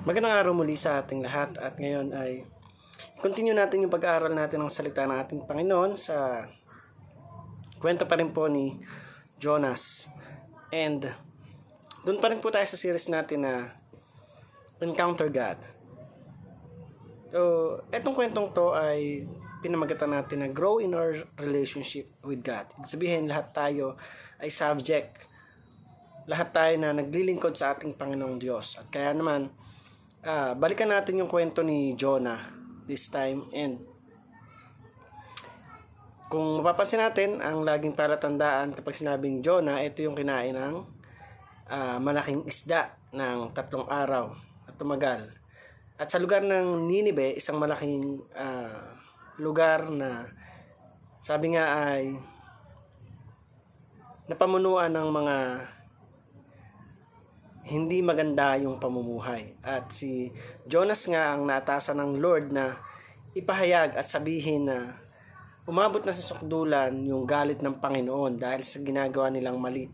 Magandang araw muli sa ating lahat at ngayon ay continue natin yung pag-aaral natin ng salita ng ating Panginoon sa kwento pa rin po ni Jonas. And doon pa rin po tayo sa series natin na Encounter God. So, etong kwentong to ay pinamagatan natin na grow in our relationship with God. Ibig sabihin, lahat tayo ay subject. Lahat tayo na naglilingkod sa ating Panginoong Diyos. At kaya naman, balikan natin yung kwento ni Jonah this time. And kung mapapansin natin, ang laging palatandaan kapag sinabing Jonah, ito yung kinain ng malaking isda ng 3 araw at tumagal. At sa lugar ng Ninive, isang malaking lugar na sabi nga ay napamunuan ng mga hindi maganda yung pamumuhay. At si Jonas nga ang naatasan ng Lord na ipahayag at sabihin na umabot na sa sukdulan yung galit ng Panginoon dahil sa ginagawa nilang mali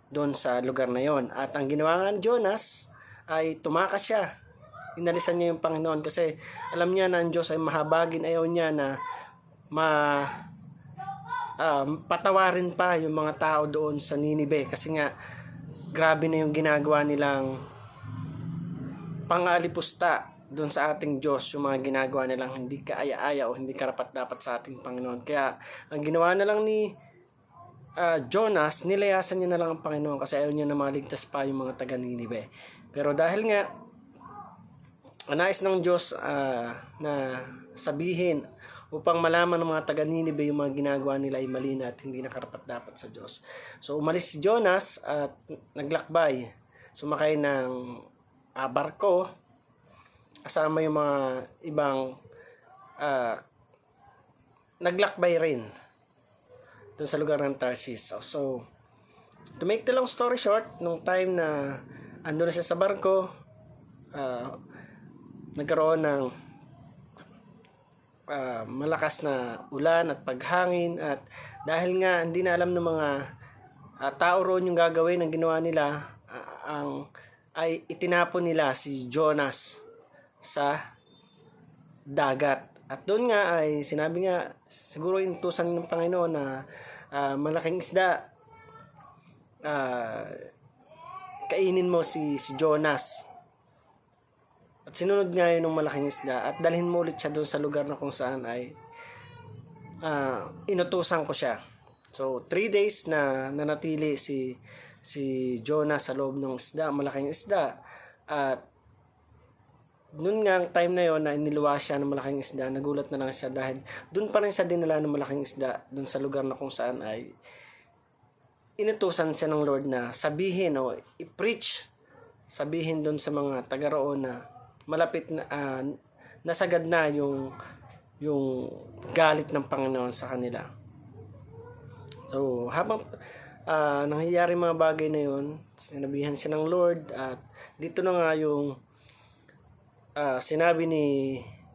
doon sa lugar na yon. At ang ginawa nga ni Jonas ay tumakas siya. Inalisan niya yung Panginoon kasi alam niya na ang Diyos ay mahabagin. Ayaw niya na patawarin pa yung mga tao doon sa Ninive kasi nga grabe na yung ginagawa nilang pang-alipusta doon sa ating Diyos, yung mga ginagawa nilang hindi kaaya-aya o hindi karapat-dapat sa ating Panginoon. Kaya ang ginawa na lang ni Jonas, nilayasan niya na lang ang Panginoon kasi ayaw niya na maligtas pa yung mga taga-Ninive. Pero dahil nga nais ng Diyos na sabihin upang malaman ng mga taga-Ninive yung mga ginagawa nila ay mali na at hindi nakarapat-dapat sa Diyos. So umalis si Jonas at naglakbay. Sumakay ng barko kasama yung mga ibang naglakbay rin doon sa lugar ng Tarsis. So to make the long story short, nung time na ando na siya sa barko, nagkaroon ng malakas na ulan at paghangin, at dahil nga hindi na alam ng mga tao roon yung gagawin ng ginawa nila, ay itinapon nila si Jonas sa dagat. At doon nga ay sinabi nga, siguro inutusan ng Panginoon na malaking isda, kainin mo si Jonas. At sinunod nga yun ng malaking isda at dalhin mo ulit siya doon sa lugar na kung saan ay inutusan ko siya. So 3 days na nanatili si Jonah sa loob ng isda, malaking isda. At noon nga ang time na yon na iniluwa siya ng malaking isda, nagulat na lang siya dahil doon pa rin siya dinala ng malaking isda doon sa lugar na kung saan ay inutusan siya ng Lord na sabihin o i-preach, sabihin doon sa mga taga roon na malapit na nasagad na yung galit ng Panginoon sa kanila. So habang nangyayari mga bagay na yun, sinabihan siya ng Lord, at dito na nga yung sinabi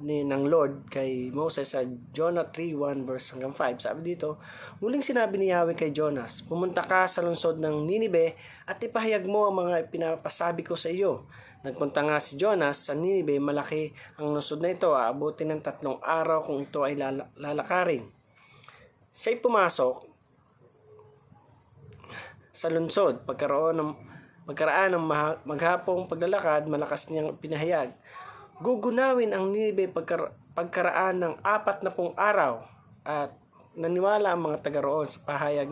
ng Lord kay Moses sa Jonah 3:1 verse hanggang 5. Sabi dito, muling sinabi ni Yahweh kay Jonas, pumunta ka sa lungsod ng Ninive at ipahayag mo ang mga pinapasabi ko sa iyo. Nagpunta nga si Jonas sa Ninive, malaki ang lungsod na ito, aabutin ng 3 araw kung ito ay lalakarin. Siya'y pumasok sa lungsod, pagkaraan ng maghapong paglalakad, malakas niyang pinahayag, gugunawin ang Ninive pagkaraan ng 40 araw. At naniwala ang mga taga roon sa pahayag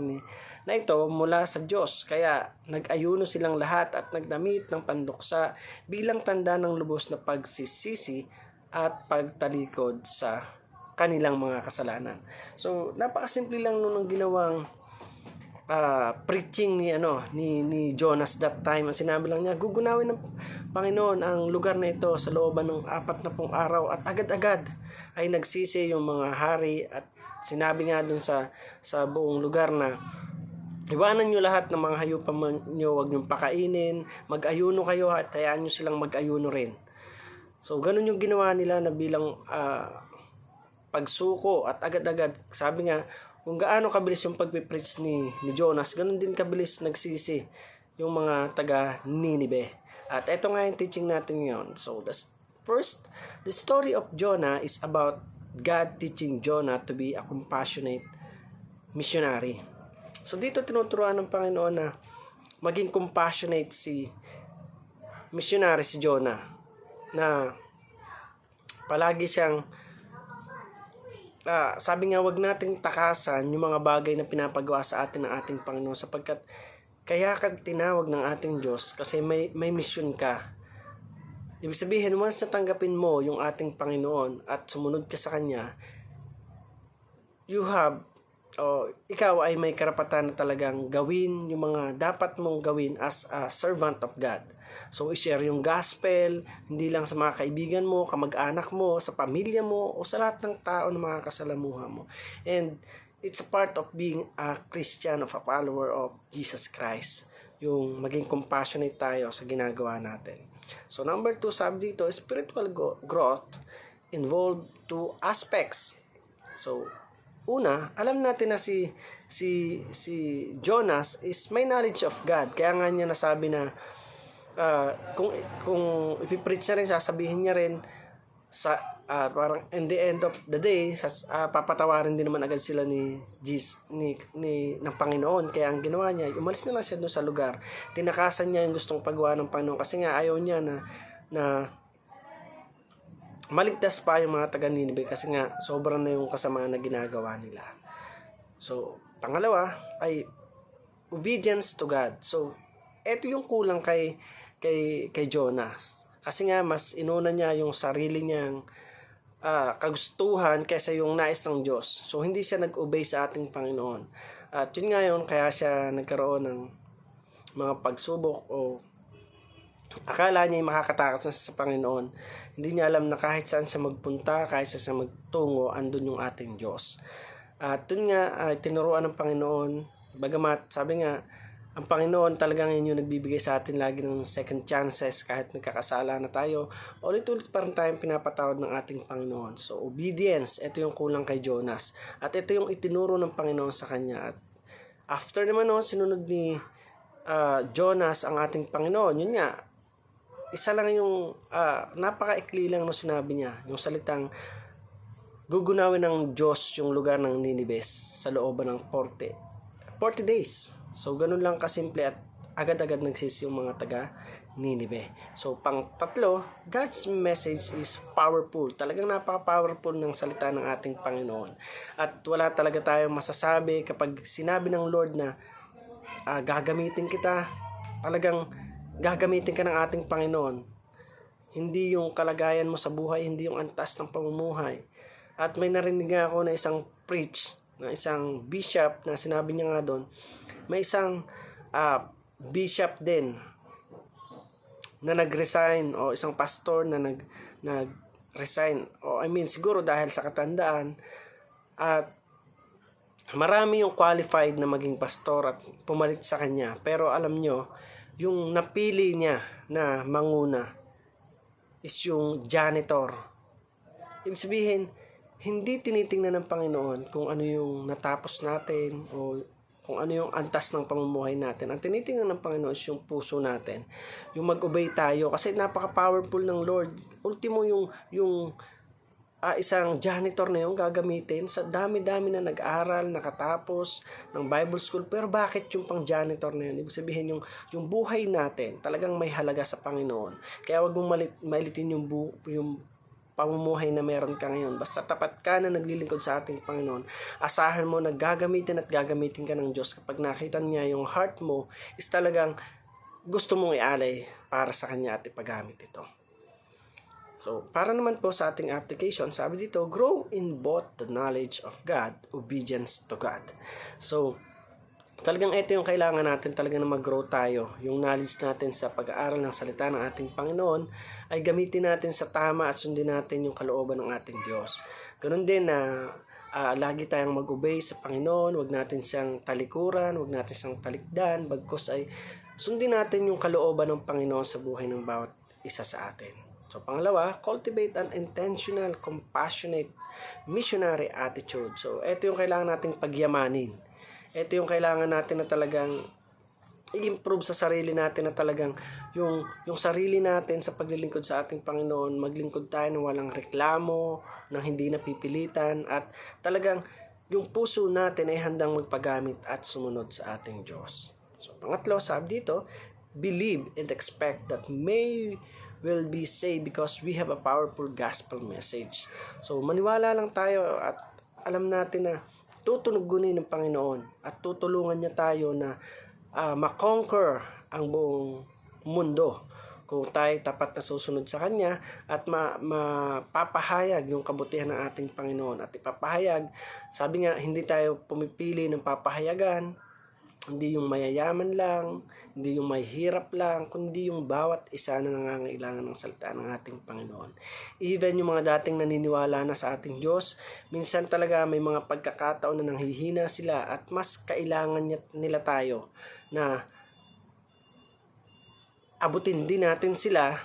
na ito mula sa Diyos. Kaya nag-ayuno silang lahat at nagdamit ng panduksa bilang tanda ng lubos na pagsisisi at pagtalikod sa kanilang mga kasalanan. So napakasimple lang nung ginawang preaching ni Jonas that time. Ang sinabi lang niya, gugunawin ng Panginoon ang lugar na ito sa looban ng 40 araw, at agad-agad ay nagsisi yung mga hari. At sinabi nga dun sa buong lugar na iwanan nyo lahat ng mga hayupan nyo, huwag nyo pakainin, mag-ayuno kayo at hayaan nyo silang mag-ayuno rin. So ganun yung ginawa nila na bilang pagsuko, at agad-agad, sabi nga, kung gaano kabilis yung pagpipreach ni Jonas, ganun din kabilis nagsisi yung mga taga Ninive. At ito nga yung teaching natin ngayon. So, the story of Jonah is about God teaching Jonah to be a compassionate missionary. So, dito tinuturuan ng Panginoon na maging compassionate si missionary si Jonah, na palagi siyang sabi nga, wag nating takasan yung mga bagay na pinapagawa sa atin ng ating Panginoon, sapagkat kaya ka tinawag ng ating Diyos kasi may mission ka. Ibig sabihin, once natanggapin mo yung ating Panginoon at sumunod ka sa Kanya, ikaw ay may karapatan na talagang gawin yung mga dapat mong gawin as a servant of God. So, i-share yung gospel, hindi lang sa mga kaibigan mo, kamag-anak mo, sa pamilya mo, o sa lahat ng tao na mga kasalamuha mo. And it's a part of being a Christian, of a follower of Jesus Christ. Yung maging compassionate tayo sa ginagawa natin. So, number 2, sabi dito, spiritual growth involved 2 aspects. So, una, alam natin na si Jonas is may knowledge of God. Kaya nga niya nasabi na kung ipipreach niya rin, sasabihin niya rin parang in the end of the day, papatawarin din naman agad sila ng Panginoon. Kaya ang ginawa niya, umalis na lang siya doon sa lugar. Tinakasan niya yung gustong paggawa ng Panginoon kasi nga ayaw niya na maligtas pa yung mga taga Ninive kasi nga sobrang na yung kasamaan na ginagawa nila. So, pangalawa ay obedience to God. So, eto yung kulang kay Jonas. Kasi nga mas inuna niya yung sarili niyang kagustuhan kaysa yung nais ng Diyos. So, hindi siya nag-obey sa ating Panginoon. At yun nga yun, kaya siya nagkaroon ng mga pagsubok o akala niya makakatakas na sa Panginoon. Hindi niya alam na kahit saan siya magpunta, kahit saan siya magtungo, andun yung ating Diyos. At yun nga, tinuruan ng Panginoon. Bagamat, sabi nga, ang Panginoon talagang yun yung nagbibigay sa atin lagi ng second chances kahit nagkakasala na tayo. Ulit-ulit pa rin tayong pinapatawad ng ating Panginoon. So, obedience, ito yung kulang kay Jonas. At ito yung itinuro ng Panginoon sa kanya. At after naman sinunod ni Jonas ang ating Panginoon. Yun nga, isa lang yung napaka-ikli lang no sinabi niya, yung salitang gugunawin ng Diyos yung lugar ng Nineveh sa looban ng 40 days. So, ganun lang kasimple at agad-agad nagsisi yung mga taga Nineveh. So, pang-tatlo, God's message is powerful. Talagang napaka-powerful ng salita ng ating Panginoon. At wala talaga tayong masasabi kapag sinabi ng Lord na gagamitin kita, talagang gagamitin ka ng ating Panginoon. Hindi yung kalagayan mo sa buhay, hindi yung antas ng pamumuhay. At may narinig nga ako na isang preach, na isang bishop na sinabi niya nga doon, may isang bishop din na nag-resign o isang pastor na nag-resign. Siguro dahil sa katandaan at marami yung qualified na maging pastor at pumalit sa kanya. Pero alam nyo, yung napili niya na manguna is yung janitor. Ibig sabihin, hindi tinitingnan ng Panginoon kung ano yung natapos natin o kung ano yung antas ng pamumuhay natin. Ang tinitingnan ng Panginoon is yung puso natin. Yung mag-obey tayo kasi napaka-powerful ng Lord. Ultimo yung isang janitor na yung gagamitin sa dami-dami na nag-aral, nakatapos ng Bible school. Pero bakit yung pang janitor na yun? Ibig sabihin yung buhay natin talagang may halaga sa Panginoon. Kaya wag mong mailitin yung pamumuhay na meron ka ngayon. Basta tapat ka na naglilingkod sa ating Panginoon, asahan mo na gagamitin ka ng Diyos kapag nakita niya yung heart mo is talagang gusto mong ialay para sa Kanya at ipagamit ito. So, para naman po sa ating application, sabi dito, grow in both the knowledge of God, obedience to God. So, talagang ito yung kailangan natin talaga na mag-grow tayo. Yung knowledge natin sa pag-aaral ng salita ng ating Panginoon ay gamitin natin sa tama at sundin natin yung kalooban ng ating Diyos. Ganun din na lagi tayong mag-obey sa Panginoon, wag natin siyang talikuran, wag natin siyang talikdan, bagkus ay sundin natin yung kalooban ng Panginoon sa buhay ng bawat isa sa atin. So, pangalawa, cultivate an intentional, compassionate, missionary attitude. So, ito yung kailangan nating pagyamanin. Ito yung kailangan natin na talagang i-improve sa sarili natin na talagang yung sarili natin sa paglilingkod sa ating Panginoon, maglingkod tayo ng walang reklamo, ng hindi napipilitan, at talagang yung puso natin ay handang magpagamit at sumunod sa ating Diyos. So, pangatlo, sabi dito, believe and expect that may will be saved because we have a powerful gospel message. So, maniwala lang tayo at alam natin na tutugunin ng Panginoon at tutulungan niya tayo na makonquer ang buong mundo kung tayo tapat na susunod sa Kanya at mapapahayag yung kabutihan ng ating Panginoon at ipapahayag. Sabi nga, hindi tayo pumipili ng papahayagan, hindi yung mayayaman lang, hindi yung may hirap lang, kundi yung bawat isa na nangangailangan ng salita ng ating Panginoon. Even yung mga dating naniniwala na sa ating Diyos, minsan talaga may mga pagkakataon na nanghihina sila at mas kailangan nila tayo na abutin din natin sila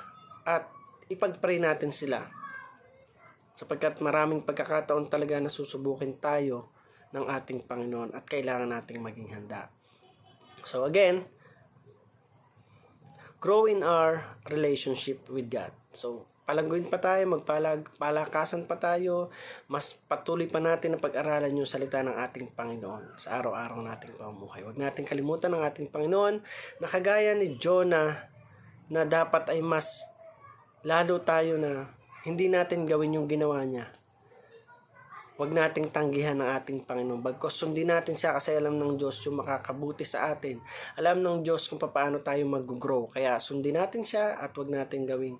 at ipag-pray natin sila. Sapagkat maraming pagkakataon talaga na susubukin tayo ng ating Panginoon at kailangan nating maging handa. So again, grow in our relationship with God. So palangguin pa tayo, magpalakasan pa tayo, mas patuloy pa natin na pag-aralan yung salita ng ating Panginoon sa araw-araw nating pamumuhay. Huwag natin kalimutan ang ating Panginoon na kagaya ni Jonah na dapat ay mas lalo tayo na hindi natin gawin yung ginawa niya. Huwag nating tanggihan ang ating Panginoon. Bagkus sundin natin siya kasi alam ng Diyos yung makakabuti sa atin. Alam ng Diyos kung paano tayo mag-grow. Kaya sundin natin siya at huwag natin gawing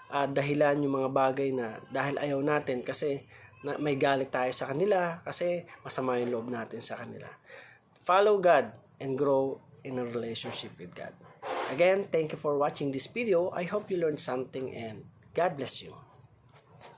dahilan yung mga bagay na dahil ayaw natin kasi may galit tayo sa kanila kasi masama yung loob natin sa kanila. Follow God and grow in a relationship with God. Again, thank you for watching this video. I hope you learned something and God bless you.